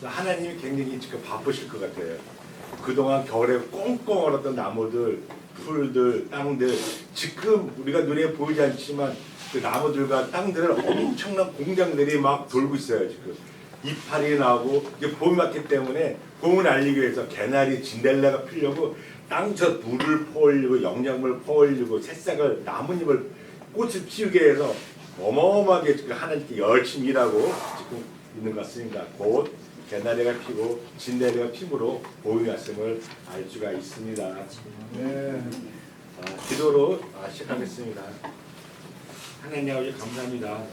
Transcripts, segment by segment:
하나님이 굉장히 지금 바쁘실 것 같아요. 그동안 겨울에 꽁꽁 얼었던 나무들, 풀들, 땅들, 지금 우리가 눈에 보이지 않지만 그 나무들과 땅들은 엄청난 공장들이 막 돌고 있어요. 지금 이파리 나오고 이제 봄이 왔기 때문에 봄을 알리기 위해서 개나리, 진달래가 피려고 땅저 물을 퍼올리고 영양분을 퍼올리고 새싹을 나뭇잎을 꽃을 피우게 해서 어마어마하게 지금 하나님께 열심히 일하고 지금 있는 것 같습니다. 곧 개나리가 피고 진달래가 피므로 봄이 왔음을 알 수가 있습니다. 네. 기도로 시작하겠습니다. 하나님 아버지 감사합니다.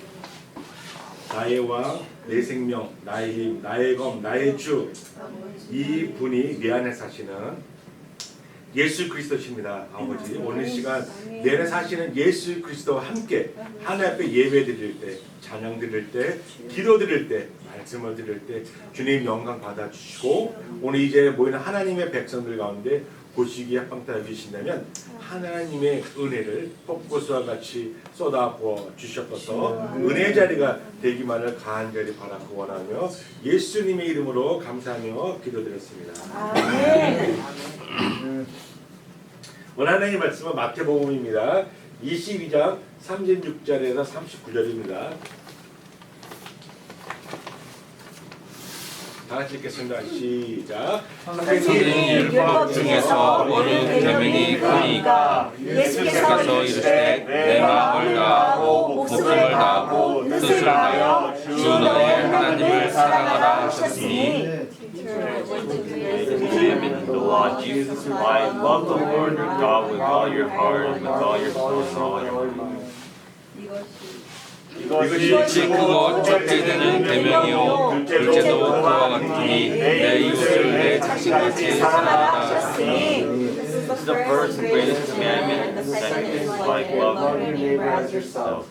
나의 왕, 내 생명, 나의 힘, 나의 검, 나의 주, 이 분이 내 안에 사시는 예수 그리스도십니다. 아버지, 오늘 시간 내 안에 사시는 예수 그리스도와 함께 하나님 앞에 예배 드릴 때, 찬양 드릴 때, 기도 드릴 때, 말씀을 드릴 때 주님 영광 받아주시고 오늘 이제 모이는 하나님의 백성들 가운데 보시기에 합방하여 주신다면 하나님의 은혜를 폭포수와 같이 쏟아부어 주셨어서 은혜 자리가 되기만을 간절히 바라고 원하며 예수님의 이름으로 감사하며 기도드렸습니다. 오늘 하나님의 말씀은 마태복음입니다. 22장 36절에서 39절입니다. 다 같이 읽겠습니다. 시작. 선생님 율법 중에서 어느 계명이 크니까? 예수께서 이르시되 내 마음을 다하고 목숨을 다하고 뜻을 다하여 주 너의 하나님을 사랑하라 하셨으니. Commandment, the law, Jesus replied, love the Lord your God with all your heart, with all your soul, and all your mind. 이것이 크고 좁게 되는 계명이요 둘째도 그와 같으니 내 이웃을 내 자신같이 사랑하라 하셨으니. This is the first and greatest commandment, and the second is like love your neighbor as yourself.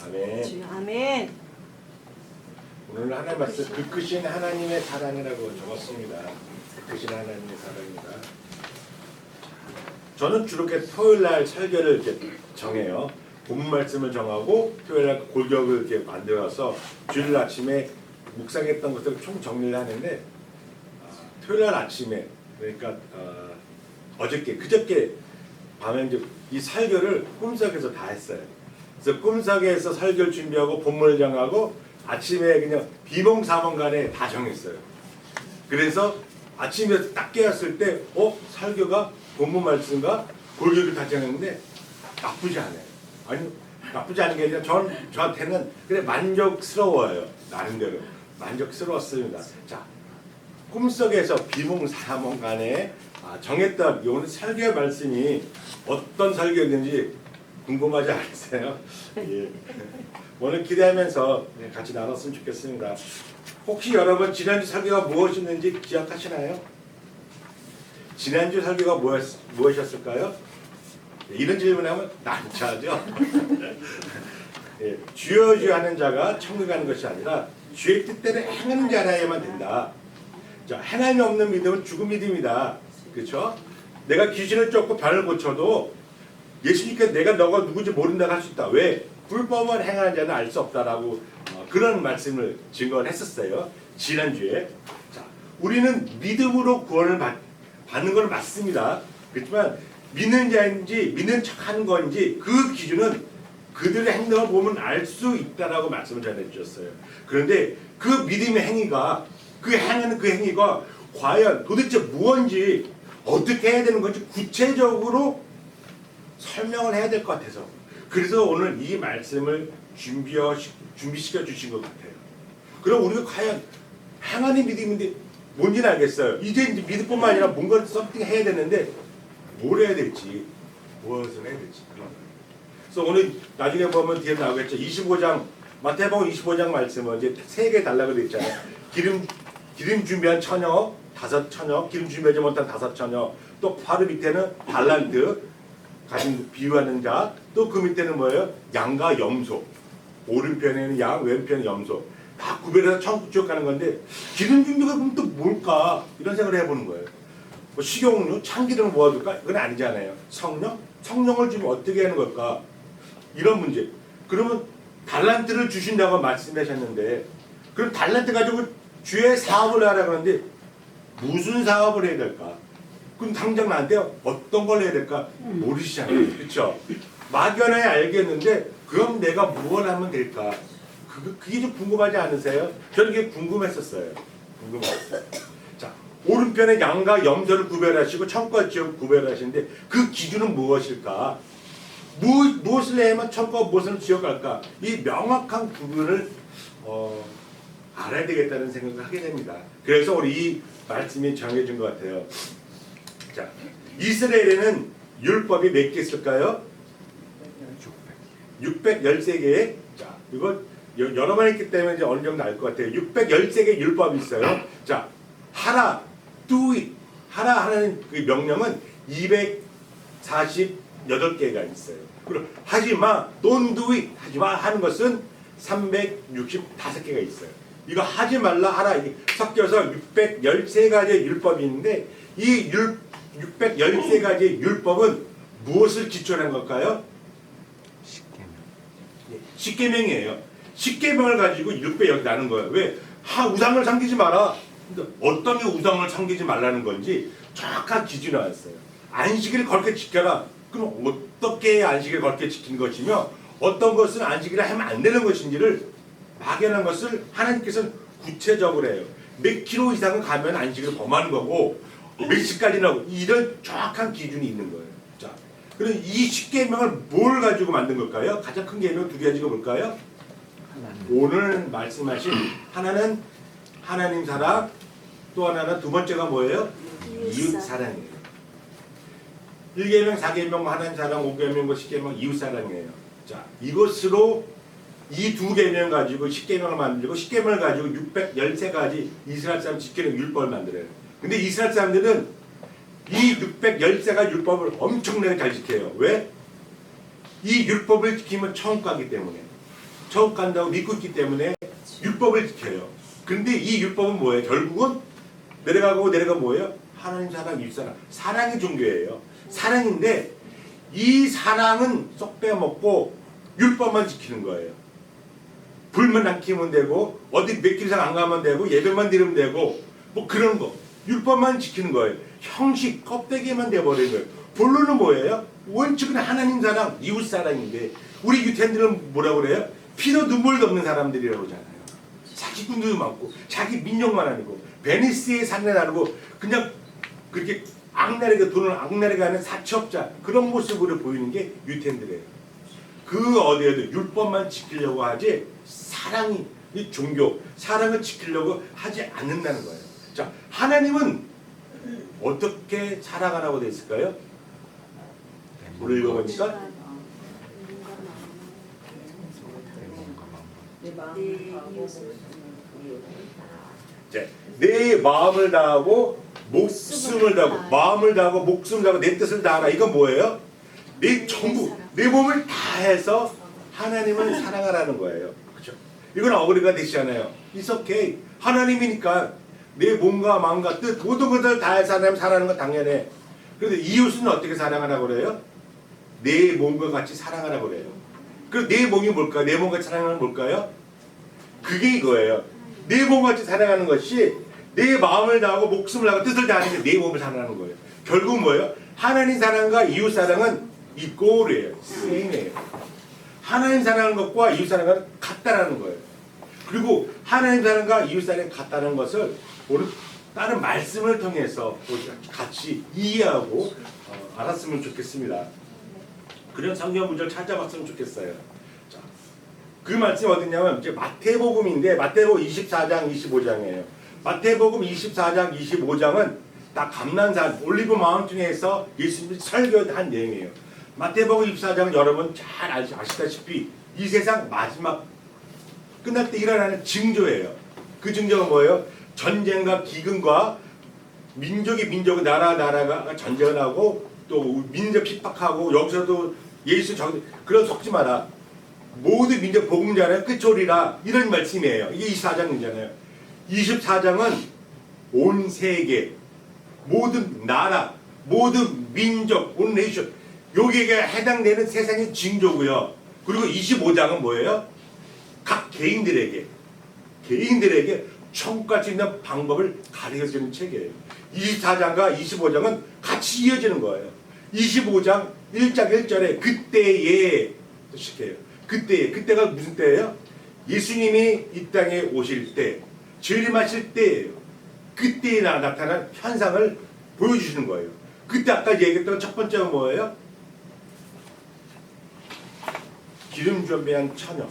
아멘. 아멘. 오늘 하나님 말씀 그 크신 하나님의 사랑이라고 적었습니다. 그 크신 하나님의 사랑입니다. 저는 주로 이렇게 토요일 날 설교를 이렇게 정해요. 본문 말씀을 정하고 토요일 날 골격을 이렇게 만들어서 주일 아침에 묵상했던 것을 총 정리를 하는데 토요일 날 아침에 그러니까 그저께 밤에 이제 이 설교를 꿈속에서 다 했어요. 그래서 꿈속에서 설교를 준비하고 본문을 정하고 아침에 그냥 비몽사몽간에 다 정했어요. 그래서 아침에 딱 깨었을 때 설교가 본문 말씀과 골격을 다 정했는데 나쁘지 않아요. 아니 나쁘지 않은 게 아니라 저한테는 그래 만족스러워요. 나름대로 만족스러웠습니다. 자, 꿈속에서 비몽사몽간에 정했던 오늘 설교의 말씀이 어떤 설교였는지 궁금하지 않으세요? 예. 오늘 기대하면서 같이 나눴으면 좋겠습니다. 혹시 여러분 지난주 설교가 무엇이었는지 기억하시나요? 지난주 설교가 무엇이었을까요? 이런 질문하면 난처하죠. 예, 주여 주여 하는 자가 천국 가는 것이 아니라 주의 뜻대로 행하는 자라야만 된다. 자, 행함이 없는 믿음은 죽은 믿음이다. 그렇죠? 내가 귀신을 쫓고 병을 고쳐도 예수님께 내가 너가 누구인지 모른다고 할 수 있다. 왜? 불법을 행하는 자는 알 수 없다라고 그런 말씀을 증거를 했었어요. 지난주에. 자, 우리는 믿음으로 구원을 받는 건 맞습니다. 그렇지만 믿는 자인지 믿는 척하는 건지 그 기준은 그들의 행동을 보면 알 수 있다라고 말씀을 전해주셨어요. 그런데 그 믿음의 행위가 그 행하는 그 행위가 과연 도대체 무엇인지 어떻게 해야 되는 건지 구체적으로 설명을 해야 될 것 같아서 그래서 오늘 이 말씀을 준비시켜 주신 것 같아요. 그럼 우리가 과연 행하는 믿음인데 뭔지는 알겠어요. 이제 믿음뿐만 아니라 뭔가를 썸띵 해야 되는데 뭘 해야 될지 무엇을 해야 될지 그래서 오늘 나중에 보면 뒤에 나오겠죠. 25장 마태복음 25장 말씀은 이제 3개 달라고 되어 있잖아요. 기름 준비한 처녀 5처녀, 기름 준비하지 못한 5처녀, 또 바로 밑에는 달란트 가진 비유하는 자, 또 그 밑에는 뭐예요? 양과 염소. 오른편에는 양, 왼편은 염소. 다 구별해서 천국 지옥 가는 건데 기름 준비가 그럼 또 뭘까? 이런 생각을 해보는 거예요. 뭐 식용유, 참기름을 모아둘까? 그건 아니잖아요. 성령? 성령을 주면 어떻게 하는 걸까? 이런 문제. 그러면 달란트를 주신다고 말씀하셨는데 그럼 달란트 가지고 주의 사업을 하라고 하는데 무슨 사업을 해야 될까? 그럼 당장 나한테 어떤 걸 해야 될까? 모르시잖아요. 그렇죠? 막연하게 알겠는데 그럼 내가 무엇을 하면 될까? 그게 좀 궁금하지 않으세요? 저는 그게 궁금했었어요. 궁금했어요. 자, 오른편에 양과 염소를 구별하시고 청과 지역을 구별하시는데 그 기준은 무엇일까? 무엇을 해야만 청과 무엇을 지역할까? 이 명확한 구분을 알아야 되겠다는 생각을 하게 됩니다. 그래서 우리 이 말씀이 정해진 것 같아요. 자, 이스라엘에는 율법이 몇 개 있을까요? 613개. 자, 이거 여러 번 했기 때문에 이제 어느 정도 알 것 같아요. 613개 율법이 있어요. 자, 하라, do it. 하라는 그 명령은 248개가 있어요. 그리고 하지 마, don't do it. 하지 마 하는 것은 365개가 있어요. 이거 하지 말라 하라 이게 섞여서 613가지의 율법이 있는데 이 613가지의 율법은 무엇을 기초로 한 걸까요? 십계명이에요. 십계명을 가지고 600 나눈 거예요. 왜? 우상을 섬기지 마라. 근데 어떤 게 우상을 섬기지 말라는 건지 정확한 기준이 나왔어요. 안식일을 그렇게 지켜라. 그럼 어떻게 안식일을 그렇게 지키는 것이며 어떤 것은 안식일을 하면 안 되는 것인지를 막연한 것을 하나님께서는 구체적으로 해요. 몇 킬로 이상은 가면 안식일을 범하는 거고 몇 시까지는 하고 이런 정확한 기준이 있는 거예요. 자, 그럼 이 십계명을 뭘 가지고 만든 걸까요? 가장 큰 계명 두 가지가 뭘까요? 오늘 말씀하신 하나는 하나님 사랑, 또 하나는 두 번째가 뭐예요? 이웃 사랑이에요. 1계명, 4계명, 하나님 사랑, 5계명, 10계명, 이웃 사랑이에요. 자, 이것으로 이 두 계명 가지고 10계명을 만들고 10계명을 가지고 613가지 이스라엘 사람 지키는 율법을 만들어요. 근데 이스라엘 사람들은 이 613가지 율법을 엄청나게 잘 지켜요. 왜? 이 율법을 지키면 천국 가기 때문에. 천국 간다고 믿고 있기 때문에 율법을 지켜요. 근데 이 율법은 뭐예요? 결국은 내려가고 뭐예요? 하나님 사랑, 이웃 사랑. 사랑이 종교예요. 사랑인데 이 사랑은 쏙 빼먹고 율법만 지키는 거예요. 불만 안 켜면 되고 어디 몇 길 이상 안 가면 되고 예배만 드리면 되고 뭐 그런 거. 율법만 지키는 거예요. 형식 껍데기만 돼버린 거예요. 본론은 뭐예요? 원칙은 하나님 사랑, 이웃 사랑인데 우리 유태인들은 뭐라고 그래요? 피도 눈물도 없는 사람들이라고 하잖아요. 사기꾼도 많고 자기 민족만 아니고 베니스에 사는 나르고 그냥 그렇게 악랄하게 돈을 악랄하게 하는 사채업자 그런 모습으로 보이는 게 유태인들이에요. 그 어디에도 율법만 지키려고 하지 사랑이 이 종교 사랑을 지키려고 하지 않는다는 거예요. 자, 하나님은 어떻게 사랑하라고 되어 있을까요? 오늘 읽어보니까 내 마음을 다하고 목숨을 다하고 마음을 다하고 목숨을 다하고 내 뜻을 다하라. 이건 뭐예요? 내 전부 내 몸을 다해서 하나님을 사랑하라는 거예요. 그렇죠? 이건 어그리가 되시잖아요. It's okay. 하나님이니까 내 몸과 마음과 뜻 모든 것을 다해서 하나님 사랑하는 건 당연해. 그런데 이웃은 어떻게 사랑하라고 그래요? 내 몸과 같이 사랑하라고 그래요. 그럼 내 몸이 뭘까요? 내 몸과 같이 사랑하는 건 뭘까요? 그게 이거예요. 내 몸과 같이 사랑하는 것이 내 마음을 다하고 목숨을 다하고 뜻을 다하는 게 내 몸을 사랑하는 거예요. 결국은 뭐예요? 하나님 사랑과 이웃 사랑은 이꼴이에요. 세임이에요. 하나님 사랑하는 것과 이웃 사랑은 같다라는 거예요. 그리고 하나님 사랑과 이웃 사랑이 같다는 것을 오늘 다른 말씀을 통해서 같이 이해하고 알았으면 좋겠습니다. 그런 성경 문제를 찾아봤으면 좋겠어요. 자, 그 말씀이 어디냐면 이제 마태복음인데 마태복음 24장 25장이에요. 마태복음 24장 25장은 딱 감난산 올리브 마운틴에서 예수님이 설교한 내용이에요. 마태복음 24장은 여러분 잘 아시다시피 이 세상 마지막 끝날 때 일어나는 징조예요. 그 징조가 뭐예요? 전쟁과 기근과 민족이 나라가 전쟁을 하고 또 민족 핍박하고 여기서도 예수 그런 속지 마라. 모든 민족 복음 전에 끝이 오리라 이런 말씀이에요. 이게 24장이잖아요. 24장은 온 세계 모든 나라 모든 민족 온 네이션 여기에 해당되는 세상의 징조고요. 그리고 25장은 뭐예요? 각 개인들에게 천국 갈 수 있는 방법을 가르쳐주는 책이에요. 24장과 25장은 같이 이어지는 거예요. 25장 1장 1절에 그때에 시켜요. 그때가 무슨 때예요? 예수님이 이 땅에 오실 때, 재림하실 때예요. 그때에 나타난 현상을 보여주시는 거예요. 그때 아까 얘기했던 첫 번째가 뭐예요? 기름 준비한 처녀.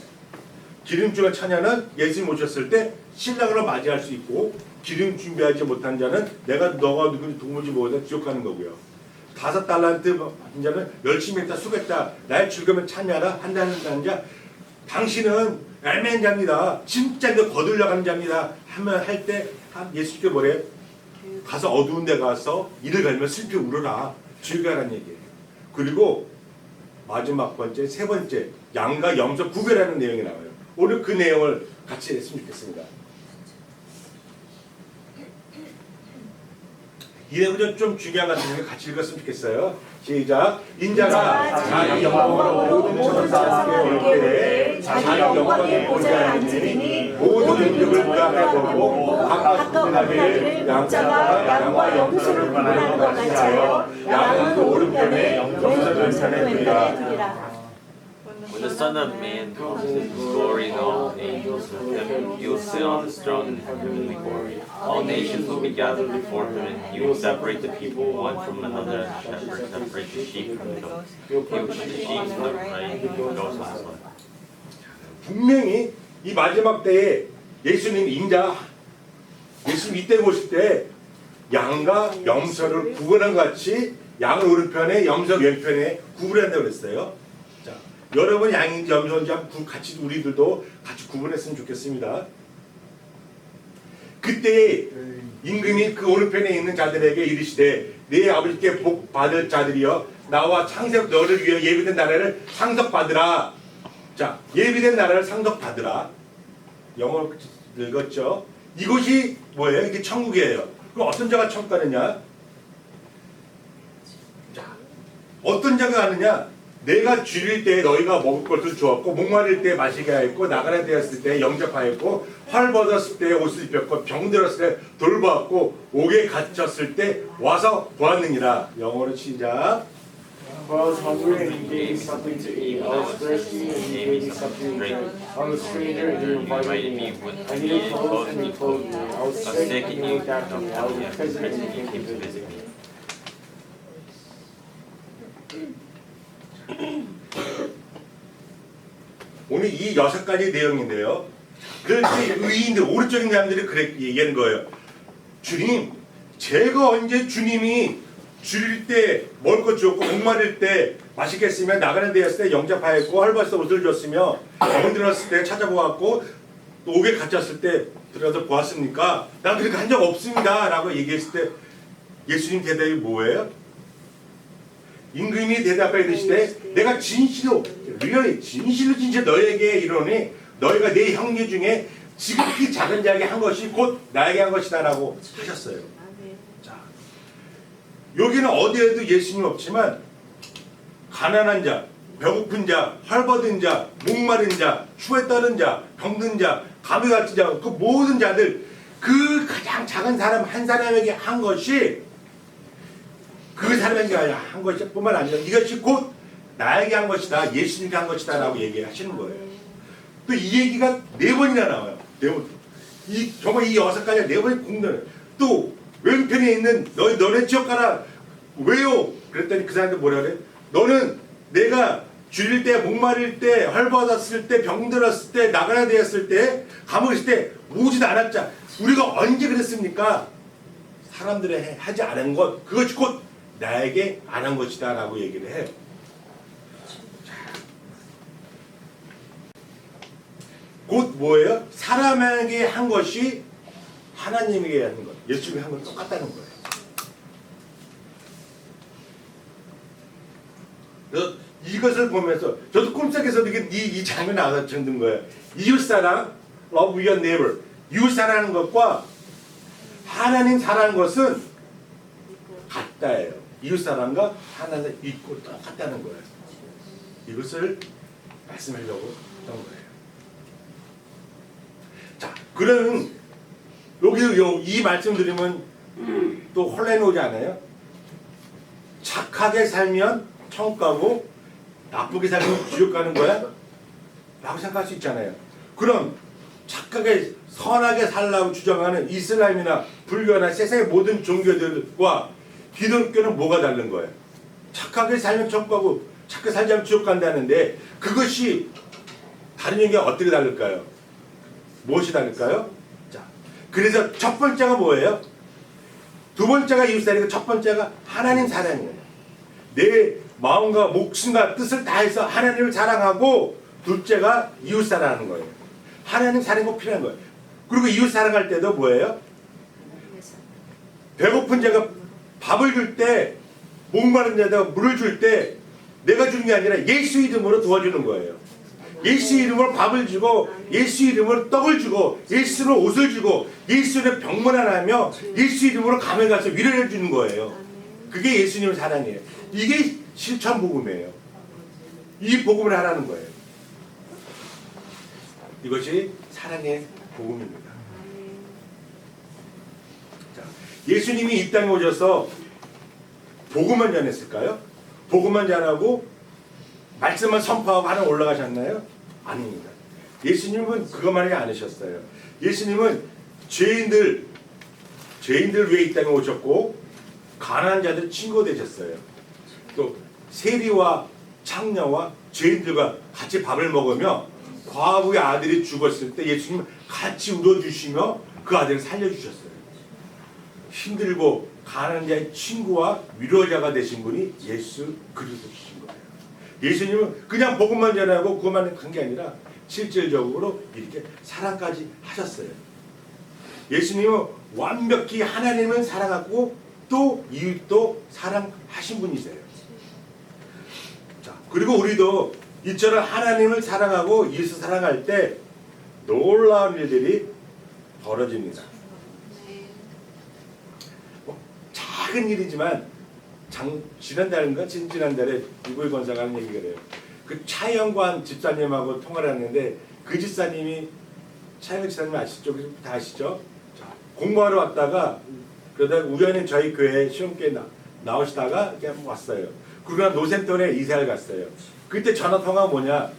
기름 준비한 처녀는 예수님 오셨을 때 신랑으로 맞이할 수 있고, 기름 준비하지 못한 자는 너가 누군지 도무지 모르다 지옥가는 거고요. 5달란트 받은 자는 열심히 했다 수고했다 나의 즐거움을 참여하라 한다는 자, 당신은 애매한 자입니다. 진짜 이거 거들려가는 자입니다. 하면 할 때 예수님께 뭐래요? 가서 어두운 데 가서 이를 갈면 슬피 울어라. 즐거라는 얘기예요. 그리고 마지막 번째, 세 번째 양과 염소 구별하는 내용이 나와요. 오늘 그 내용을 같이 했으면 좋겠습니다. 이 내용은 좀 중요한 것 같은데 같이 읽었으면 좋겠어요. 시작. 인자가 자기 영광으로 모든 천사와 함께 올 때에 자기 영광의 보좌에 앉으리니 모든 능력을 부여하고 각각 구분하기를 양자가 염소를 구분하는 것 같이 하여 양은 그 오른편에 염소를 왼편에 두리라. When the Son of Man comes in his glory and all angels with him, he will sit on his throne in heavenly glory. All nations will be gathered before him, and he will separate the people one from another, and the shepherds separate the sheep from the goats. He will put the sheep to the right and the goats on the left. 분명히 이 마지막 때에 예수님 이때 오실 때 양과 염소를 구분한 것 같이 양을 오른편에 염소 왼편에 구분한다고 그랬어요. 자, 여러분 양인지 염소인지 한번 같이 우리들도 같이 구분했으면 좋겠습니다. 그때 임금이 그 오른편에 있는 자들에게 이르시되 네 아버지께 복 받을 자들이여 나와 창세부터 너를 위해 예비된 나라를 상속받으라. 자, 예비된 나라를 상속받으라. 영어로 읽었죠. 이곳이 뭐예요? 이게 천국이에요. 그럼 어떤 자가 천국 가느냐? 자, 어떤 자가 가느냐? 내가 줄일 때 너희가 먹을 것을 주었고 목마를 때 마시게 하였고 나가라 되었을 때 영접하였고 활 벗었을 때 옷을 입혔고 병들었을 때 돌보았고 옥에 갇혔을 때 와서 보았느니라. 영어로 시작. I was hungry and you gave me something to eat. I was thirsty and you gave me something to drink. I was a stranger and you invited me. I needed clothes and you clothed me. I was sick and you looked after me. I was in prison and you came to visit me. 오늘 이 6가지 내용인데요. 그런데 의인들, 오른쪽인 사람들이 그렇게 얘기하는 거예요. 주님, 제가 언제 주님이 줄일 때 먹을 것 주었고 목마를 때 맛있겠으면 나가는 데였을 때 영접하였고 헐벗어 옷을 줬으며 병들었을 때 찾아보았고 또 옥에 갇혔을 때 들어가서 보았습니까? 난 그렇게 한 적 없습니다 라고 얘기했을 때 예수님 대답이 뭐예요? 임금이 대답하여 이르시되 내가 진실로 너에게 이르노니 너희가 내 형제 중에 지극히 작은 자에게 한 것이 곧 나에게 한 것이다 라고 하셨어요. 자, 여기는 어디에도 예수님 없지만 가난한 자, 배고픈 자, 헐벗은 자, 목마른 자, 추에 따른 자, 병든 자, 감이 같은 자, 그 모든 자들 그 가장 작은 사람 한 사람에게 한 것이 그 사람에게 한 것이 뿐만 아니라 이것이 곧 나에게 한 것이다, 예수님께 한 것이다 라고 얘기하시는 거예요. 또 이 얘기가 4번이나 나와요. 4번. 정말 이 6가지 4번이 공론해요. 또 왼편에 있는 너네 지옥 가라. 왜요? 그랬더니 그 사람들 뭐라 그래? 너는 내가 줄일 때, 목마를 때, 헐벗었을 때, 병들었을 때, 나가야 되었을 때, 감옥에 있을 때 오지도 않았자. 우리가 언제 그랬습니까? 사람들이 하지 않은 것, 그것이 곧 나에게 안 한 것이다 라고 얘기를 해요. 곧 뭐예요? 사람에게 한 것이 하나님에게 하는 것, 예수님이 한 건 똑같다는 거예요. 그래서 이것을 보면서 저도 꿈속에서도 이 장면이 나와서 정든 거예요. 이웃사랑, love your neighbor. 이웃사랑하는 것과 하나님 사랑하는 것은 같다예요. 이웃사랑과 하나님 있고 똑같다는 거예요. 이것을 말씀하려고 했던 거예요. 자, 그러면 이 말씀 드리면 또 혼란이 오지 않아요? 착하게 살면 천국 가고 나쁘게 살면 지옥 가는 거야? 라고 생각할 수 있잖아요. 그럼 착하게 선하게 살라고 주장하는 이슬람이나 불교나 세상의 모든 종교들과 기독교는 뭐가 다른 거예요? 착하게 살면 천국 가고 착하게 살지 않으면 지옥 간다는데 그것이 다른 종교가 어떻게 다를까요? 무엇이 다를까요? 자, 그래서 첫 번째가 뭐예요? 두 번째가 이웃사랑이고 첫 번째가 하나님 사랑이에요. 내 마음과 목숨과 뜻을 다해서 하나님을 사랑하고 둘째가 이웃 사랑하는 거예요. 하나님 사랑이 꼭 필요한 거예요. 그리고 이웃 사랑할 때도 뭐예요? 배고픈 자가 밥을 줄 때, 목마른 자가 물을 줄 때 내가 주는 게 아니라 예수 이름으로 도와주는 거예요. 예수 이름으로 밥을 주고 예수 이름으로 떡을 주고 예수로 옷을 주고 예수를 병문안하며 예수 이름으로 감에 가서 위로해 주는 거예요. 그게 예수님의 사랑이에요. 이게 실천 복음이에요. 이 복음을 하라는 거예요. 이것이 사랑의 복음입니다. 자, 예수님이 이 땅에 오셔서 복음만 전했을까요? 복음만 전하고 말씀만 선포하고 하나 올라가셨나요? 아닙니다. 예수님은 그것만이 않으셨어요. 예수님은 죄인들 위해 이 땅에 오셨고 가난한 자들 친구 되셨어요. 또 세리와 창녀와 죄인들과 같이 밥을 먹으며 과부의 아들이 죽었을 때 예수님은 같이 울어주시며 그 아들을 살려주셨어요. 힘들고 가난한 자의 친구와 위로자가 되신 분이 예수 그리스도이신 거예요. 예수님은 그냥 복음만 전하고 그것만 한 게 아니라 실질적으로 이렇게 사랑까지 하셨어요. 예수님은 완벽히 하나님을 사랑하고 또 이웃도 사랑하신 분이세요. 자, 그리고 우리도 이처럼 하나님을 사랑하고 이웃을 사랑할 때 놀라운 일들이 벌어집니다. 작은 일이지만 지난달인가 지난달에 이구일 권사가 하는 얘기가 그래요. 그 차영관 집사님하고 통화를 했는데 그 집사님이 차영관 집사님 아시죠? 다 아시죠? 자, 공부하러 왔다가 그러다 우연히 저희 교회 시험교회 나오시다가 그냥 왔어요. 그러나 노센턴에 이사를 갔어요. 그때 전화통화가 뭐냐?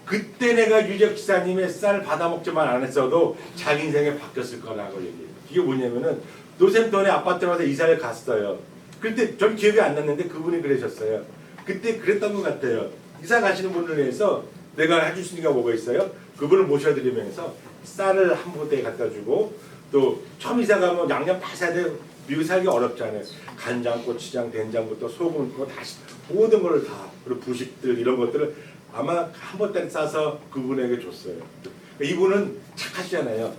그때 내가 유적 지사님의 쌀 받아먹지만 안 했어도 자기 인생이 바뀌었을 거라고 얘기해요. 이게 뭐냐면은 노센턴에 아파트 와서 이사를 갔어요. 그때 전 기억이 안 났는데 그분이 그러셨어요. 그때 그랬던 것 같아요. 이사 가시는 분을 위해서 내가 해줄 수 있는 게 뭐가 있어요? 그분을 모셔드리면서 쌀을 한 부대에 갖다 주고 또 처음 이사 가면 양념 다 사야 돼요. 미국 살기 어렵잖아요. 간장, 고추장, 된장부터 소금, 그거 다시 모든 걸 다 그리고 부식들 이런 것들을 아마 한 보따리 싸서 그분에게 줬어요. 이분은 착하시잖아요.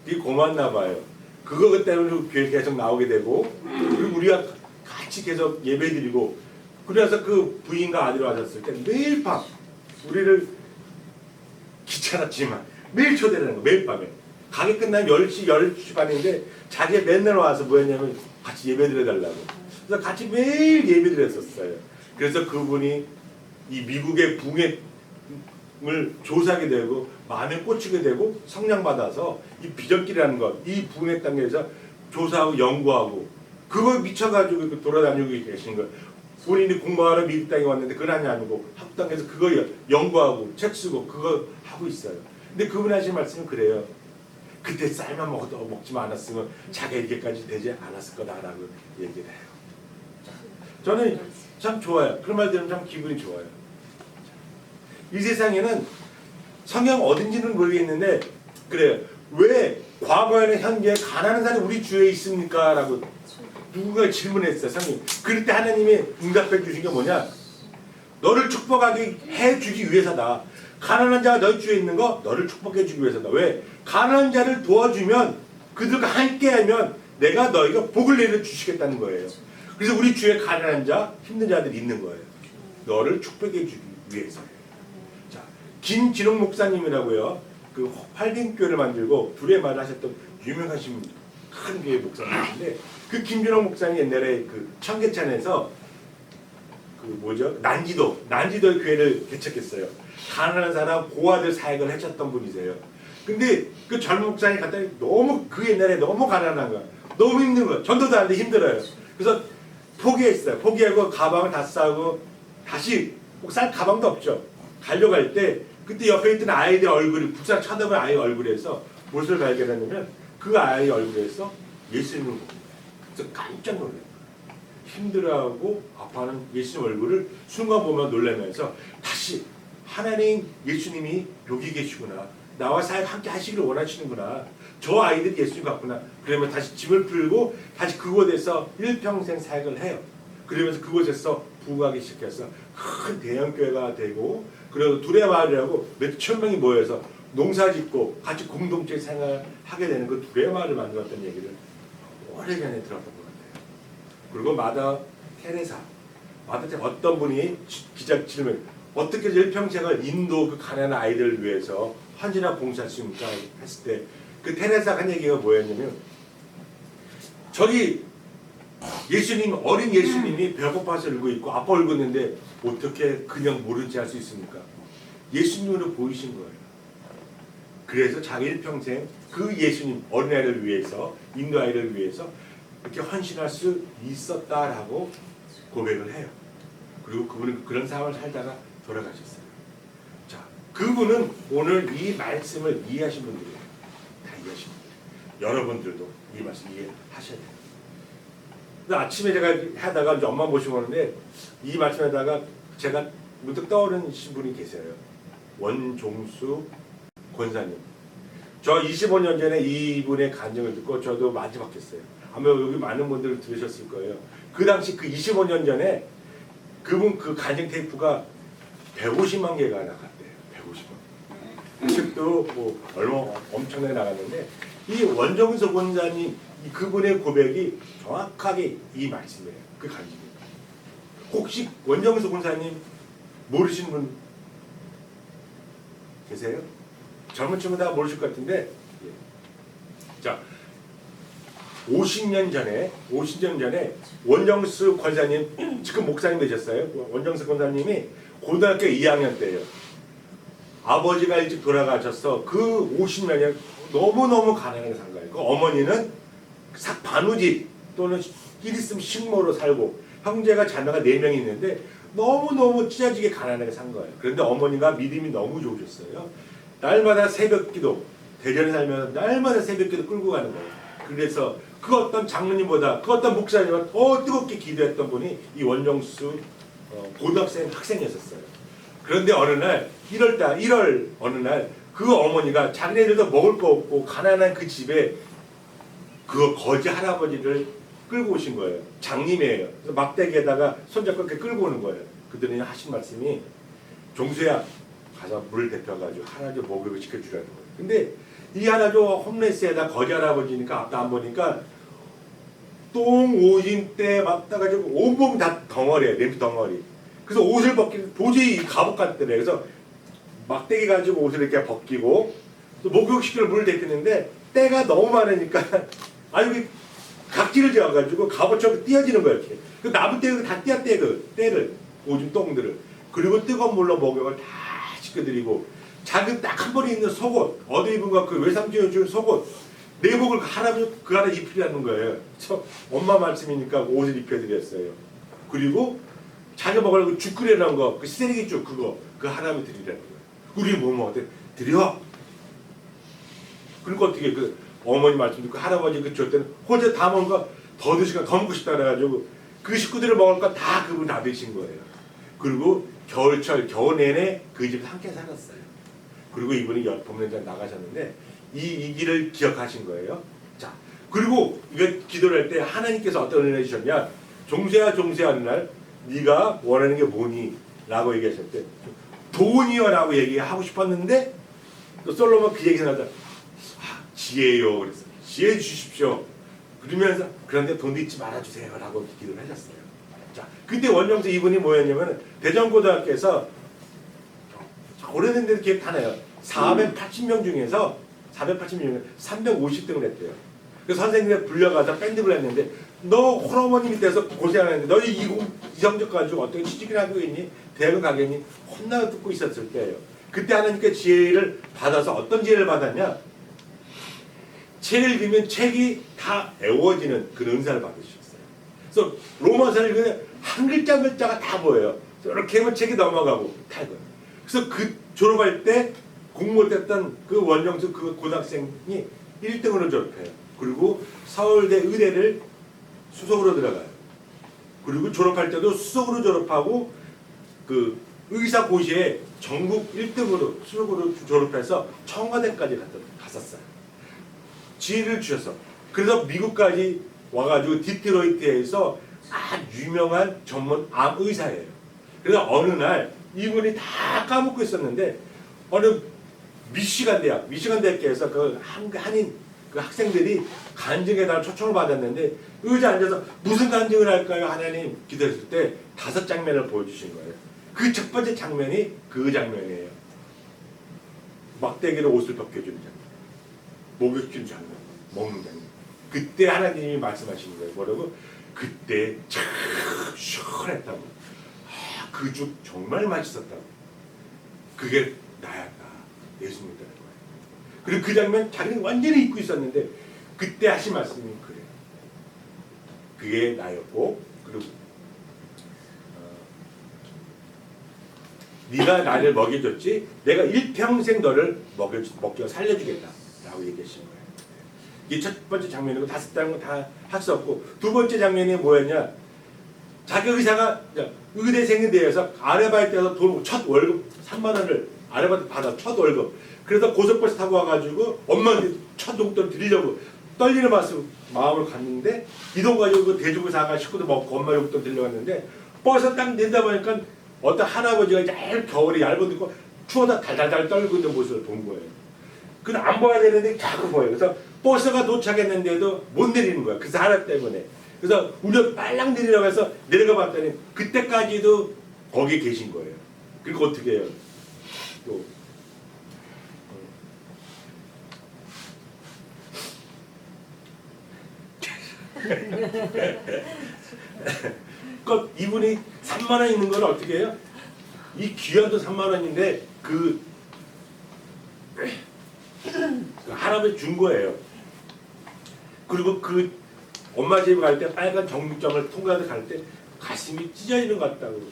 되게 고맙나 봐요. 그거 때문에 교회 계속 나오게 되고 그리고 우리가 같이 계속 예배드리고 그래서 그 부인과 아들이 와셨을 때 매일 밤 우리를 귀찮았지만 매일 초대를 하는 거예요. 매일 밤에. 가게 끝나면 10시 반인데 자기가 맨날 와서 뭐 했냐면 같이 예배드려달라고. 그래서 같이 매일 예배드렸었어요. 그래서 그분이 이 미국의 붕괴을 조사하게 되고 마음에 꽂히게 되고 성령받아서 이 비전길이라는 것, 이 붕괴 땅에서 조사하고 연구하고 그거 미쳐가지고 돌아다니고 계신 거예요. 본인이 공부하러 미국 땅에 왔는데 그건 아니고 한국 땅에서 그거 연구하고 책 쓰고 그거 하고 있어요. 근데 그분이 하신 말씀은 그래요. 그때 쌀만 먹지만 않았으면 자기가 이렇게까지 되지 않았을 거다라고 얘기를 해요. 저는 참 좋아요. 그런 말 들으면 참 기분이 좋아요. 이 세상에는 성경 어딘지는 모르겠는데 그래요. 왜 과거에는 현재 가난한 사람이 우리 주위에 있습니까? 라고 누군가 질문했어요. 성경. 그럴 때 하나님이 응답해 주신 게 뭐냐? 너를 축복하게 해주기 위해서다. 가난한 자가 너희 주위에 있는 거 너를 축복해 주기 위해서다. 왜? 가난한 자를 도와주면 그들과 함께하면 내가 너희가 복을 내려주시겠다는 거예요. 그래서 우리 주위에 가난한 자, 힘든 자들이 있는 거예요. 너를 축복해 주기 위해서예요. 자, 김진홍 목사님이라고요. 그 활림교회를 만들고 불의 말을 하셨던 유명하신 큰 교회 목사님인데 그 김진홍 목사님이 옛날에 그 청계천에서 그 뭐죠? 난지도의 교회를 개척했어요. 가난한 사람 고아들 사역을 하셨던 분이세요. 근데 그 젊은 목사님 갔더니 너무 그 옛날에 너무 가난한 거야. 너무 힘든 거야. 전도도 안 돼 힘들어요. 그래서 포기했어요. 포기하고 가방을 다 싸고 다시 꼭 쌀 가방도 없죠. 가려고 할 때 그때 옆에 있던 아이들 얼굴이 북상 쳐다보는 아이 얼굴에서 무엇을 발견했냐면 그 아이 얼굴에서 예수님을 봅니다. 그래서 깜짝 놀라요. 힘들어하고 아파하는 예수님 얼굴을 순간 보면 놀라면서 다시 하나님 예수님이 여기 계시구나. 나와 사역 함께 하시기를 원하시는구나. 저 아이들이 예수님 같구나. 그러면 다시 짐을 풀고 다시 그곳에서 일평생 사역을 해요. 그러면서 그곳에서 부흥하기 시작해서 큰 대형교회가 되고 그리고 두레마을이라고 몇천 명이 모여서 농사짓고 같이 공동체 생활하게 되는 그 두레마을을 만들었던 얘기를 오래전에 들었던 것 같아요. 그리고 마더 테레사 어떤 분이 기자 질문 어떻게 일평생을 인도 그 가난한 아이들을 위해서 헌신하고 봉사했습니까? 했을 때 그 테레사가 한 얘기가 뭐였냐면 저기 예수님 어린 예수님이 배고파서 울고 있고 아파 울고 있는데 어떻게 그냥 모른 체 할 수 있습니까? 예수님으로 보이신 거예요. 그래서 자기 일평생 그 예수님 어린아이를 위해서 인도 아이를 위해서 이렇게 헌신할 수 있었다라고 고백을 해요. 그리고 그분은 그런 삶을 살다가 돌아가셨어요. 자, 그분은 오늘 이 말씀을 이해하신 분들이에요. 다 이해하신 분들. 여러분들도 이 말씀 이해하셔야 돼요. 아침에 제가 하다가 이제 엄마 모시고 오는데 이 말씀에다가 제가 문득 떠오르는 분이 계세요. 원종수 권사님. 저 25년 전에 이분의 간증을 듣고 저도 많이 바뀌었어요. 아마 여기 많은 분들 들으셨을 거예요. 그 당시 그 25년 전에 그분 그 간증 테이프가 150만 개가 나갔대요. 150만. 책도 뭐 얼마 엄청나게 나갔는데 이 원종수 권사님 그분의 고백이 정확하게 이 말씀이에요. 그 간증이에요. 혹시 원정수 권사님 모르시는 분 계세요? 젊은 친구 다 모르실 것 같은데 자 50년 전에 원정수 권사님 지금 목사님 되셨어요. 원정수 권사님이 고등학교 2학년 때예요. 아버지가 일찍 돌아가셔서 그 50년에 너무너무 가난하게 산 거예요. 그 어머니는 바누집 또는 일 있으면 식모로 살고 형제가 자매가 4명이 있는데 너무너무 찢어지게 가난하게 산 거예요. 그런데 어머니가 믿음이 너무 좋으셨어요. 날마다 새벽기도 대전에 살면 날마다 새벽기도 끌고 가는 거예요. 그래서 그 어떤 장로님보다 그 어떤 목사님보다 더 뜨겁게 기도했던 분이 이 원정수 고등학생 학생이었어요. 그런데 어느 날 1월 어느 날 그 어머니가 자기네들도 먹을 거 없고 가난한 그 집에 그 거지 할아버지를 끌고 오신 거예요. 장님이에요. 그래서 막대기에다가 손잡고 이렇게 끌고 오는 거예요. 그들이 하신 말씀이 종수야 가서 물을 데펴가지고 할아버지 목욕을 시켜주라는 거예요. 근데 이 할아버지 홈레스에다 거지 할아버지니까 앞도 안 보니까 똥 오줌 때 막 따가지고 온몸 다 덩어리예요. 냄새 덩어리. 그래서 옷을 벗기는 도저히 갑옷 같더래. 그래서 막대기 가지고 옷을 이렇게 벗기고 또 목욕시키는 물을 데피는데 때가 너무 많으니까 아니 각질을 지어가지고 갑옷처럼 띄어지는 거야 이렇게. 그 나무 때를 다 띄었대 그 때를 오줌 똥들을. 그리고 뜨거운 물로 목욕을 다 시켜드리고 작은 딱 한 벌이 있는 속옷 어디 입은 거 그 외삼촌이 준 속옷 내복을 할아버지 그 하나 입히라는 거예요. 그래서 엄마 말씀이니까 옷을 입혀드렸어요. 그리고 자기 먹으려고 죽 끓여놓은 거 그 쓰레기 죽 그거 그 할아버지 드리라는 거예요. 우리 뭐 먹어도 드려. 그러니까 어떻게 그 어머니 말씀 듣고 할아버지 그 줬더니 혼자 다 먹은 거 더 드시고 더 먹고 싶다 그래가지고 그 식구들이 먹을 거 다 그분 다 드신 거예요. 그리고 겨울철 겨울 내내 그 집에 함께 살았어요. 그리고 이분이 봄연장 나가셨는데 이 길을 기억하신 거예요. 자 그리고 이거 기도를 할 때 하나님께서 어떤 은혜 주셨냐? 종세야 하는 날 네가 원하는 게 뭐니? 라고 얘기하실 때 돈이요 라고 얘기하고 싶었는데 또 솔로몬 그 얘기가 나다 지혜요 그래서 지혜 주십시오. 그러면서 그런데 돈 잊지 말아주세요 라고 기도를 하셨어요. 자 그때 원정수 이분이 뭐였냐면 대전고등학교에서 오래된 데도 기억하나요? 480명 중에서 350등을 했대요. 그래서 선생님이 불려가서 밴드를 했는데 너 홀어머니 밑에서 고생하는데 너 이 성적 가지고 어떻게 취직을 하고 있니? 대학을 가겠니? 혼나 듣고 있었을 때예요. 그때 하나님께 지혜를 받아서 어떤 지혜를 받았냐? 책을 읽으면 책이 다 애워지는 그런 은사를 받으셨어요. 그래서 로마서를 읽으면 한 글자 한 글자가 다 보여요. 이렇게 하면 책이 넘어가고 다 이거예요. 그래서 그 졸업할 때 공부 못했던 그 원영수 그 고등학생이 1등으로 졸업해요. 그리고 서울대 의대를 수석으로 들어가요. 그리고 졸업할 때도 수석으로 졸업하고 그 의사고시에 전국 1등으로 수석으로 졸업해서 청와대까지 갔었어요. 지혜를 주셔서. 그래서 미국까지 와가지고 디트로이트에서 아주 유명한 전문 암 의사예요. 그래서 어느 날 이분이 다 까먹고 있었는데 어느 미시간 대학교에서 그 한인 그 학생들이 간증에다가 초청을 받았는데 의자 앉아서 무슨 간증을 할까요? 하나님 기도했을 때 5장면을 보여주신 거예요. 그 첫 번째 장면이 그 장면이에요. 막대기로 옷을 벗겨주는 장면, 목욕 주는 장면, 먹는 장면. 그때 하나님이 말씀하시는 거예요. 뭐라고? 그때 참 시원했다고. 그 죽 정말 맛있었다고. 그게 나였다. 예수 믿다는 거예요. 그리고 그 장면 자기는 완전히 잊고 있었는데 그때 하신 말씀이 그래요. 그게 나였고 그리고 네가 나를 먹여줬지 내가 일평생 너를 먹여 살려주겠다 라고 얘기하신 거예요. 이게 첫 번째 장면이고 5장은 다 할 수 없고 두 번째 장면이 뭐였냐, 자기 의사가 의대생에 대해서 아르바이트해서 돈 첫 월급 3만 원을 아르바이트 받아 첫 월급. 그래서 고속버스 타고 와가지고 엄마한테 첫 용돈 드리려고 떨리는 마음을 갖는데 이 돈 가지고 그 돼지고기사가 식구들 먹고 엄마 용돈 드리려고 했는데 버스 딱 내다 보니까 어떤 할아버지가 겨울에 얇은 거 추워서 달달달 떨고 있는 모습을 본 거예요. 근데 안 봐야 되는데 자꾸 보여요. 그래서 버스가 도착했는데도 못 내리는 거야. 그 사람 때문에. 그래서 우리가 빨랑 내리라고 해서 내려가 봤더니 그때까지도 거기 계신 거예요. 그리고 어떻게 해요? 또 그 이분이 3만 원 있는 걸 어떻게 해요? 이 귀한 돈 3만 원인데 그 할아버지 준 거예요. 그리고 그 엄마 집에 갈 때 빨간 정육점을 통과해서 갈 때 가슴이 찢어지는 것 같다고.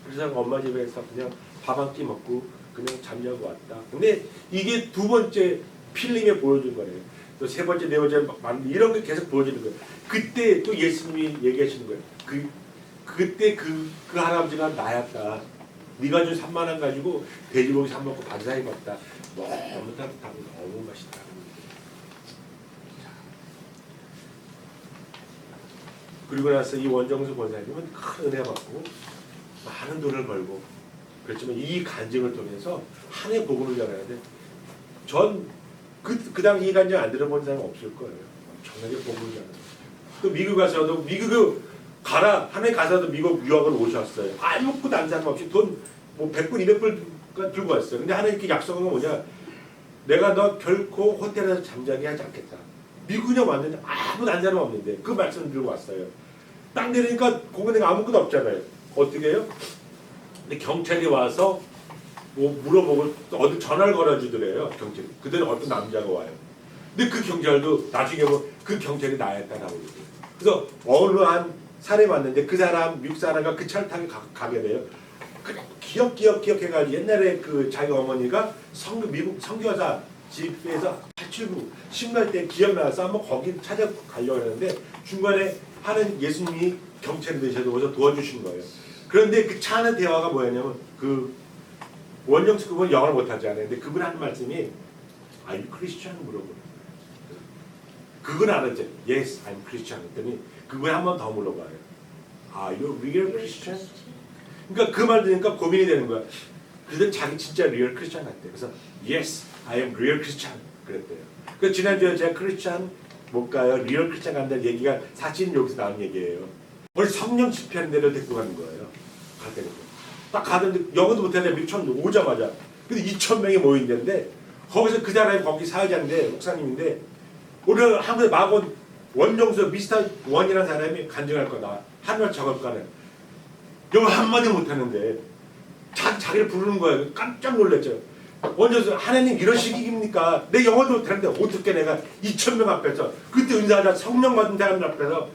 그래서 엄마 집에서 그냥 밥 한 끼 먹고 그냥 잠자고 왔다. 근데 이게 두 번째 필름에 보여준 거예요. 또 세 번째, 네 번째 이런 게 계속 보여지는 거예요. 그때 또 예수님이 얘기하시는 거예요. 그때 그 할아버지가 나였다. 네가 준 3만 원 가지고 돼지고기 사 먹고 반사 입었다. 너무 따뜻하고 너무 맛있다. 그리고 나서 이 원정수 권사님은 큰 은혜 받고 많은 돈을 벌고 그렇지만 이 간증을 통해서 한해 복음을 전하는데 전 그 당시 이 간증 안 들어본 사람 없을 거예요. 엄청나게 복음을 전하는. 또 미국 가서도 미국 가라 한해 가서도 미국 유학을 오셨어요. 아무것도 안 사람 없이 돈 뭐 100불 200불 들고 왔어요. 근데 하나님께 약속한 건 뭐냐? 내가 너 결코 호텔에서 잠자게 하지 않겠다. 미국에 왔는데 아무도 안 사람 없는데 그 말씀을 들고 왔어요. 딱 내리니까 공원에 아무것도 없잖아요. 어떻게 해요? 근데 경찰이 와서 뭐 물어보고 어디 전화를 걸어주더래요. 경찰이. 그때는 어떤 남자가 와요. 근데 그 경찰도 나중에 뭐 그 경찰이 나였다라고 그러더라고요. 그래서 어느 한 사람이 왔는데 그 사람 미국 사람과 그 차를 타고 가게 돼요. 그냥 기억해가지고 옛날에 그 자기 어머니가 미국 선교사 집에서 879 신발 때 기억나서 한번 거기 찾아가려고 했는데 중간에 하는 예수님이 경찰이 되셔서 오셔서 도와주신 거예요. 그런데 그 차 안의 대화가 뭐였냐면 그 원정수 그분 영어를 못하잖아요. 근데 그분 하는 말씀이 Are you Christian? 물어보는 거예요. 그건 알았죠. Yes, I'm Christian. 했더니 그분이 한 번 더 물어봐요. Are you real Christian? 그러니까 그 말 들으니까 고민이 되는 거야. 그래서 자기 진짜 리얼 크리스찬 같대. 그래서 Yes, I am real Christian. 그랬대요. 그 지난주에 제가 크리스찬 못 가요. 리얼 크리스찬 간다는 얘기가 사실 여기서 나온 얘기예요. 오늘 성령 집회하는 데를 데리고 가는 거예요. 갈 때는. 딱 가는데 영어도 못하는데 미천 오자마자 근데 2,000명이 모인는데 거기서 그 사람이 거기 사회자인데 목사님인데 오늘 한국에 막온 원정수 미스터 원이라는 사람이 간증할 거다. 한말 작업가는 영어 한마디 못하는데 자기를 부르는 거예요. 깜짝 놀랐죠. 먼저 하나님 이런 식입니까? 내 영어도 못하는데 어떻게 내가 2,000명 앞에서 그때 은사자 성령 받은 사람들 앞에서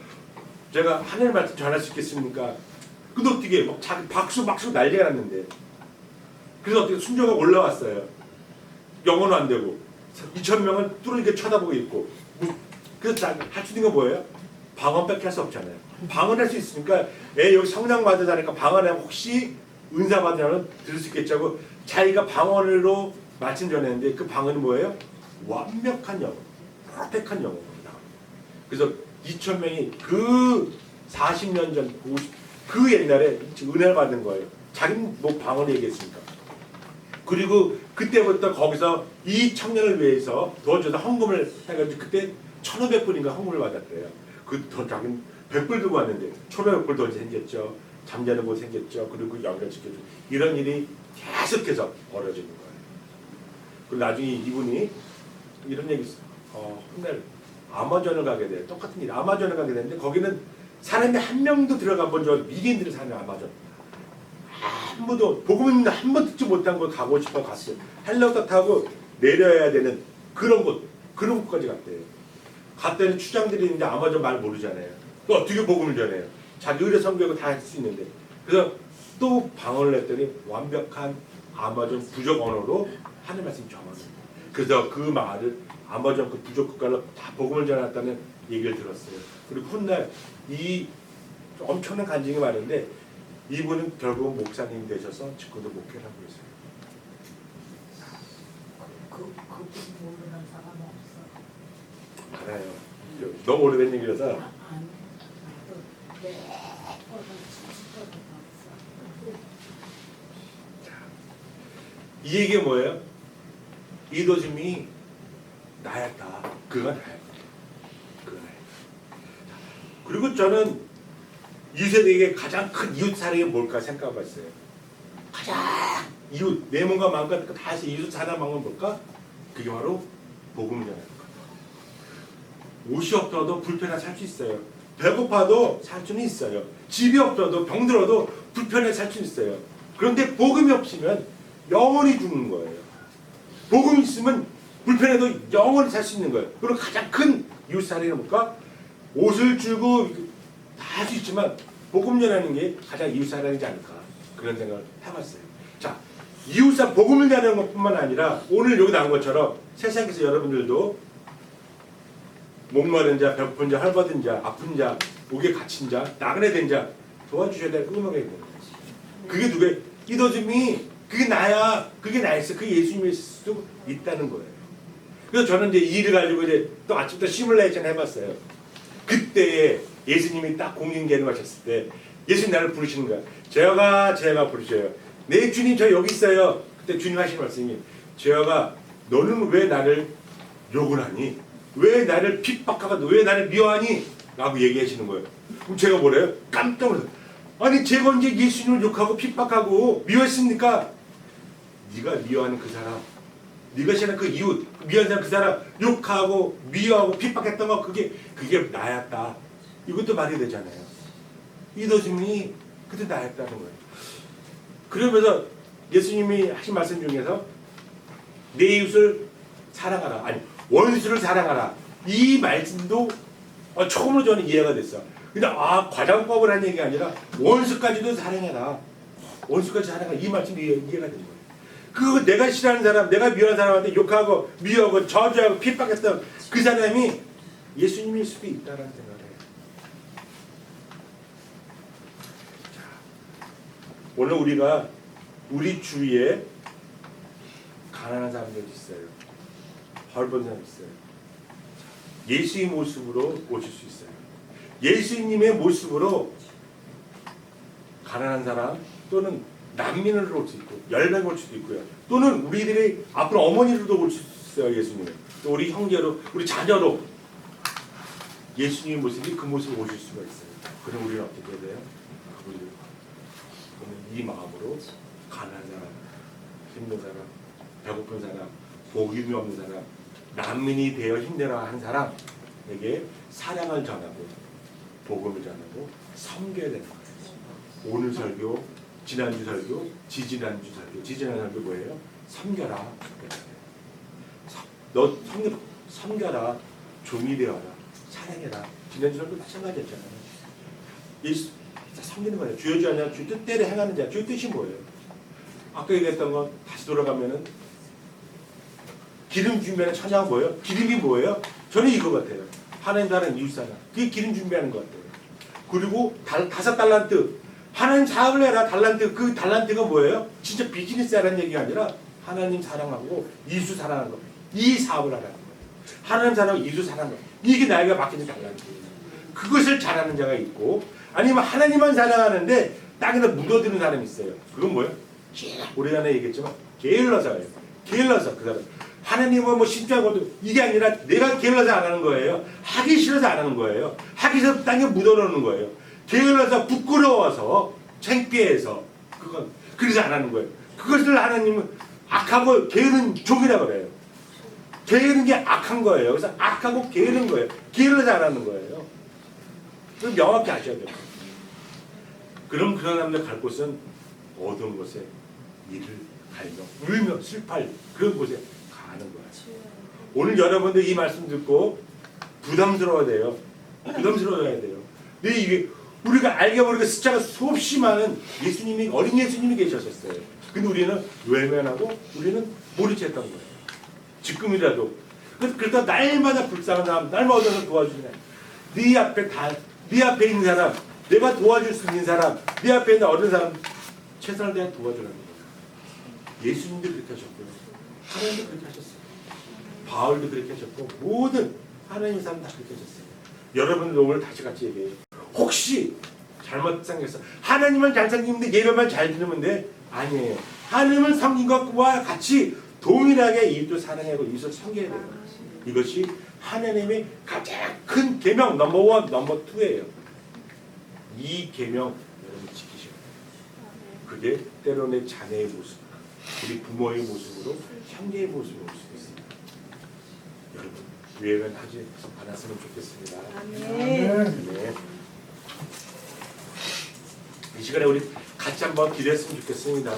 제가 하나님 말씀 전할 수 있겠습니까? 근데 어떻게 막 자기 박수 난리가 났는데 그래서 어떻게 순조가 올라왔어요. 영어는 안 되고 2,000명은 뚫어지게 쳐다보고 있고 그래서 할 수 있는 건 뭐예요? 방언밖에 할 수 없잖아요. 방언할 수 있으니까 여기 성령 받으자니까 방언하면 혹시 은사 받으면 들을 수 있겠지 하고 자기가 방언으로 말씀 전했는데 그 방언이 뭐예요? 완벽한 영어, 퍼펙트한 영어입니다. 그래서 2,000명이 그 40년 전, 그 옛날에 은혜를 받는 거예요. 자기는 뭐 방언을 얘기했으니까. 그리고 그때부터 거기서 이 청년을 위해서 도와줘서 헌금을 해가지고 그때 1,500불인가 헌금을 받았대요. 더 자기는 100불 들고 왔는데 1,500불 더 생겼죠. 잠자는 곳 생겼죠. 그리고 연결시켜주고 이런 일이 계속해서 벌어지는 거예요. 그리고 나중에 이분이 이런 얘기 있어요. 훗날 아마존을 가게 돼요. 똑같은 일. 아마존을 가게 되는데 거기는 사람이 한 명도 들어가 본 적 미개인들이 사는 아마존. 한 번도 복음 한 번 듣지 못한 걸 가고 싶어 갔어요. 헬리콥터 타고 내려야 되는 그런 곳까지 갔대요. 갔더니 추장들이 있는데 아마존 말 모르잖아요. 또 어떻게 복음을 전해요? 자기 의뢰 선교고 다 할 수 있는데 그래서 또 방언을 했더니 완벽한 아마존 부족 언어로 하는 말씀이 전하는 그래서 그 말을 아마존 그 부족 국가로 다 복음을 전했다는 얘기를 들었어요. 그리고 훗날 이 엄청난 간증이 많은데 이분은 결국 목사님이 되셔서 지금도 목회를 하고 있어요. 그분 모르는 사람 없어. 알아요. 너무 오래된 얘기라서 아니, 내 거는 진짜로 없어. 이 얘기가 뭐예요? 이도즘이 나였다. 그가 나였다. 그가 나였다. 그리고 저는 이 세대에게 가장 큰 이웃 사랑이 뭘까 생각해봤어요. 가장 이웃 내 몸과 마음과 다 해서 이웃 사랑하는 방법은 뭘까? 그게 바로 복음을 전하는 것. 옷이 없어도 불편하게 살 수 있어요. 배고파도 살 수는 있어요. 집이 없어도 병들어도 불편하게 살 수 있어요. 그런데 복음이 없으면 영원히 죽는 거예요. 복음이 있으면 불편해도 영원히 살 수 있는 거예요. 그리고 가장 큰 이웃 사랑이 뭘까? 옷을 주고 다 할 수 있지만 복음 전하는 게 가장 이웃 사랑이지 않을까 그런 생각을 해봤어요. 자, 이웃 사랑 복음을 전하는 것뿐만 아니라 오늘 여기 나온 것처럼 세상에서 여러분들도 목마른 자, 배고픈 자, 헐벗은 자, 아픈 자, 목에 갇힌 자, 나그네 된 자 도와주셔야 될 의무가 있는 거예요. 그게 누구예요? 이도즘이 그게 나야, 그게 나였어, 그게 예수님일 수도 있다는 거예요. 그래서 저는 이제 이 일을 가지고 이제 또 아침부터 시뮬레이션 해봤어요. 그때 예수님이 딱 공인계를 하셨을 때 예수님 나를 부르시는 거야. 제가 부르셔요. 네 주님 저 여기 있어요. 그때 주님 하시는 말씀이 제가 너는 왜 나를 욕을 하니? 왜 나를 핍박하고 왜 나를 미워하니? 라고 얘기하시는 거예요. 그럼 제가 뭐래요? 깜짝 놀랐어요. 아니 제가 언제 예수님을 욕하고 핍박하고 미워했습니까? 네가 미워하는 그 사람, 네가 싫어하는 그 이웃, 미워하는 그 사람 욕하고 미워하고 핍박했던 거 그게 나였다. 이것도 말이 되잖아요. 이도즘이 그때 나였다는 거예요. 그러면서 예수님이 하신 말씀 중에서 내 이웃을 사랑하라, 아니 원수를 사랑하라, 이 말씀도 처음으로 저는 이해가 됐어. 근데 과장법을 한 얘기가 아니라 원수까지도 사랑해라, 원수까지 사랑하라, 이 말씀이 이해가 된 거예요. 그 내가 싫어하는 사람, 내가 미워하는 사람한테 욕하고 미워하고 저주하고 핍박했던 그 사람이 예수님일 수도 있다는 생각을 해요. 자, 오늘 우리가 우리 주위에 가난한 사람들이 있어요. 헐벗은 사람이 있어요. 예수의 모습으로 오실 수 있어요. 예수님의 모습으로 가난한 사람 또는 난민으로 올 수 있고 열매가 올 수도 있고요. 또는 우리들이 앞으로 어머니로도 올 수 있어요. 예수님은 또 우리 형제로, 우리 자녀로 예수님의 모습이 그 모습으로 오실 수가 있어요. 그럼 우리는 어떻게 해야 돼요? 우리는 이 마음으로 가난한 사람, 힘든 사람, 배고픈 사람, 복음이 없는 사람, 난민이 되어 힘들어하는 사람에게 사랑을 전하고 복음을 전하고 섬겨야 되는 거예요. 오늘 설교 지난주 설교, 지지난주 설교, 지지난주 설교 뭐예요? 섬겨라. 너 섬겨라. 종이 되어라. 사랑해라. 지난주 설교 마찬가지였잖아요. 이 섬기는 거예요. 주여 주 아니라 주 뜻대로 행하는 자. 주 뜻이 뭐예요? 아까 얘기했던 건 다시 돌아가면은 기름 준비하는 찬양 뭐예요? 기름이 뭐예요? 저는 이거 같아요. 하나님 사랑, 이웃 사랑. 그게 기름 준비하는 것 같아요. 그리고 5달란트. 하나님 사업을 해라. 달란트. 그 달란트가 뭐예요? 진짜 비즈니스 하라는 얘기가 아니라 하나님 사랑하고 이웃 사랑하는 거. 이 사업을 하라는 거예요. 하나님 사랑하고 이웃 사랑하는 거. 이게 나에게 맡기는 달란트예요. 그것을 잘하는 자가 있고 아니면 하나님만 사랑하는데 땅에다 묻어두는 사람이 있어요. 그건 뭐예요? 우리 전에 얘기했지만 게을러서예요. 게을러서 그 사람. 하나님은 뭐 신자고도 이게 아니라 내가 게을러서 안 하는 거예요. 하기 싫어서 안 하는 거예요. 하기 싫어서 땅에 묻어놓는 거예요. 게을러서 부끄러워서 창피해서 그건 그래서 안 하는 거예요. 그것을 하나님은 악하고 게으른 족이라고 그래요. 게으른 게 악한 거예요. 그래서 악하고 게으른 거예요. 게을러서 안 하는 거예요. 그럼 명확히 아셔야 돼요. 그럼 그런 사람들 갈 곳은 어두운 곳에 이를 갈며 울며 슬퍼할 그런 곳에 가는 거예요. 오늘 여러분들 이 말씀 듣고 부담스러워야 돼요. 부담스러워야 돼요. 근데 이게 우리가 알게 모르게 숫자가 수없이 많은 예수님이 어린 예수님이 계셨었어요. 근데 우리는 외면하고 우리는 모른 채 했던 거예요. 지금이라도. 그러다 날마다 불쌍한 사람, 날마다 얻어서 도와주네. 네 앞에 있는 사람, 내가 도와줄 수 있는 사람, 네 앞에 있는 어린 사람 최선을 다해 도와주라는 거예요. 예수님도 그렇게 하셨고요. 하나님도 그렇게 하셨어요. 바울도 그렇게 하셨고 모든 하나님의 사람 다 그렇게 하셨어요. 여러분도 오늘 다시 같이 얘기해요. 혹시 잘못 생겼어. 하나님은 잘 섬기는데 예배만 잘 들으면 돼? 아니에요. 하나님은 섬긴 것과 같이 동일하게 이웃도 사랑하고 이웃을 섬겨야 돼요. 이것이 하나님의 가장 큰 계명 넘버 1, 넘버 2예요. 이 계명 여러분 지키셔야 돼요. 그게 때로 내 자녀의 모습, 우리 부모의 모습으로 형제의 모습으로 올 수도 있습니다. 여러분 외면하지 않았으면 좋겠습니다. 네. 이 시간에 우리 같이 한번 기도했으면 좋겠습니다.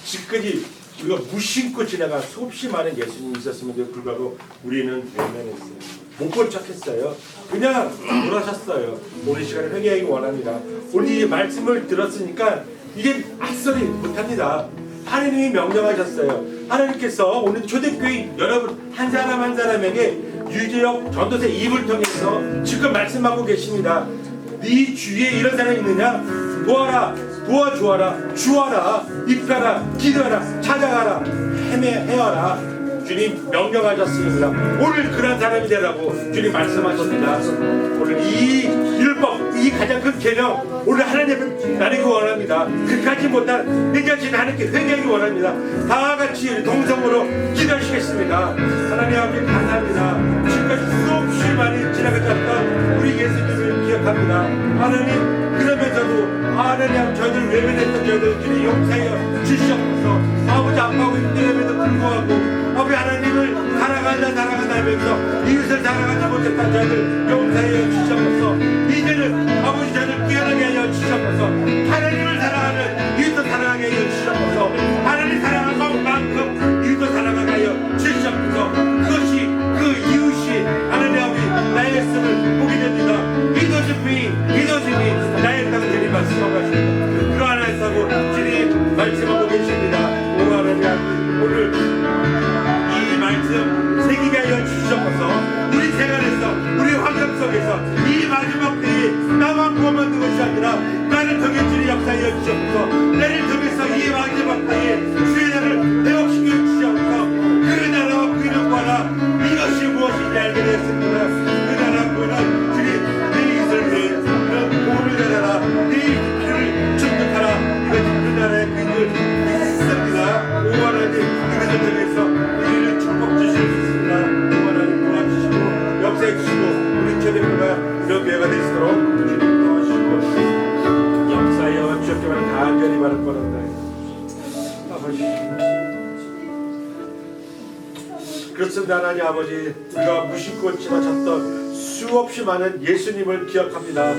지금까지 우리가 무심코 지나간 수없이 많은 예수님이 있었음에도 불구하고 우리는 외면했어요. 못 본 척했어요. 그냥 돌아섰어요. 오늘 이 시간에 회개하기 원합니다. 오늘 이 말씀을 들었으니까 이게 낯설이 못합니다. 하나님이 명령하셨어요. 하나님께서 오늘 초대교회 여러분 한 사람 한 사람에게 유재혁 전도사 입을 통해서 지금 말씀하고 계십니다. 네 주위에 이런 사람이 있느냐? 도와라, 도와주어라, 주어라, 입혀라, 기도하라, 찾아가라, 헤어라. 주님 명령하셨습니다. 오늘 그런 사람이 되라고 주님 말씀하십니다. 오늘 이 율법, 이 가장 큰 계명, 오늘 하나님은 나누기 원합니다. 그까지 못한 회개하신 하나님께 회개하기 원합니다. 다 같이 동성으로 기도하시겠습니다. 하나님 아버지 감사합니다. 지금까지 수없이 많이 지나갔던 우리 예수님을 기억합니다. 하나님 그러면서도 하나님 저희들 외면했던 저희들 주님 용서하여 주시옵소서. 아버지 아빠하고 힘들음에도 불구하고 아버지 하나님을 사랑한다 하면서 이웃을 사랑하지 못했던 저희들 용서하여 주시옵소서. 이제는 아버지 저희들 깨어나게 하여 주시옵소서. 하나님을 사랑하는 이웃도 사랑하게 하여 주시옵소서. 하나님 사랑한 것만큼 이웃도 사랑하게 하여 주시옵소서. 그것이 그 이웃이 하나님 아버지 나의 있음을 보게 됩니다. 이도심이 나의 땅 주님 말씀하고 하십니다. 그 안에서고 주님 말씀하고 계십니다. 오 하나님 오늘 이 말씀 새기게 하여 주시옵소서. 우리 생활에서 우리 환경 속에서 이 마지막 때에 나만 구원받는 것이 아니라 나를 통해 주님 역사하여 주시옵소서. 나를 통해서 이 마지막 때에 주의 나라를 회복시켜 주시옵소서. 그 나라와 그 영광과 이것이 무엇인지 알게 되었습니다. 그 나라 구원은 주님 내 이웃을 위해 그런 도움을 내라. 내 이웃을 충족하라. 이것이 그 나라의 근을 믿습니다. 오 하나님 이것을 통해서 우리를 축복 주실 수 있습니다. 오 하나님 도와주시고 역사해 주시고 우리 교회가 이런 교회가 될 수 있도록 주님 도와주시고 역사하여 주셨기만 간절히 바랄 뻔합니다. 아버지 그렇습니다. 하나님 아버지 우리가 무심코 지나쳤던 수없이 많은 예수님을 기억합니다.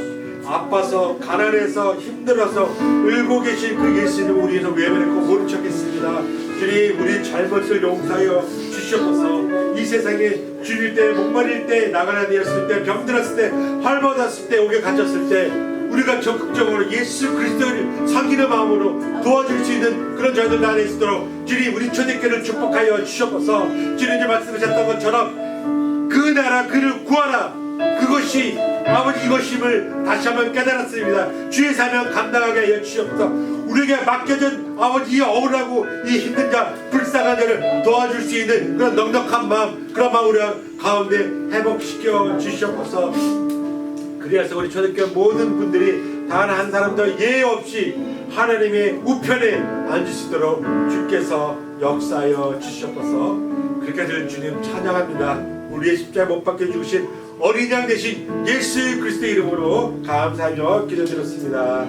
아파서 가난해서 힘들어서 울고 계신 그 예수님 우리는 외면했고 모른 척했습니다. 주님 우리 잘못을 용서하여 주시옵소서. 이 세상에 줄일 때 목마릴 때 나가나 되었을 때 병들었을 때 헐벗었을 때 옥에 갇혔을 때 우리가 적극적으로 예수 그리스도를 섬기는 마음으로 도와줄 수 있는 그런 저희들 안에 있도록 주님 우리 초대교회를 축복하여 주시옵소서. 주님이 말씀하셨던 것처럼 그 나라 그를 구하라 그것이 아버지 이것임을 다시 한번 깨달았습니다. 주의 사명 감당하게 하여 주시옵소서. 우리에게 맡겨진 아버지 이 억울하고 이 힘든 자 불쌍한 자를 도와줄 수 있는 그런 넉넉한 마음 그런 마음 우리 가운데 회복시켜 주시옵소서. 그래서 우리 초대교회 모든 분들이 단 한 사람도 예외 없이 하나님의 우편에 앉을 수 있도록 주께서 역사하여 주시옵소서. 그렇게 될 주님 찬양합니다. 우리의 십자가 못 박혀 죽으신 어린 양 대신 예수 그리스도의 이름으로 감사하며 기도드렸습니다.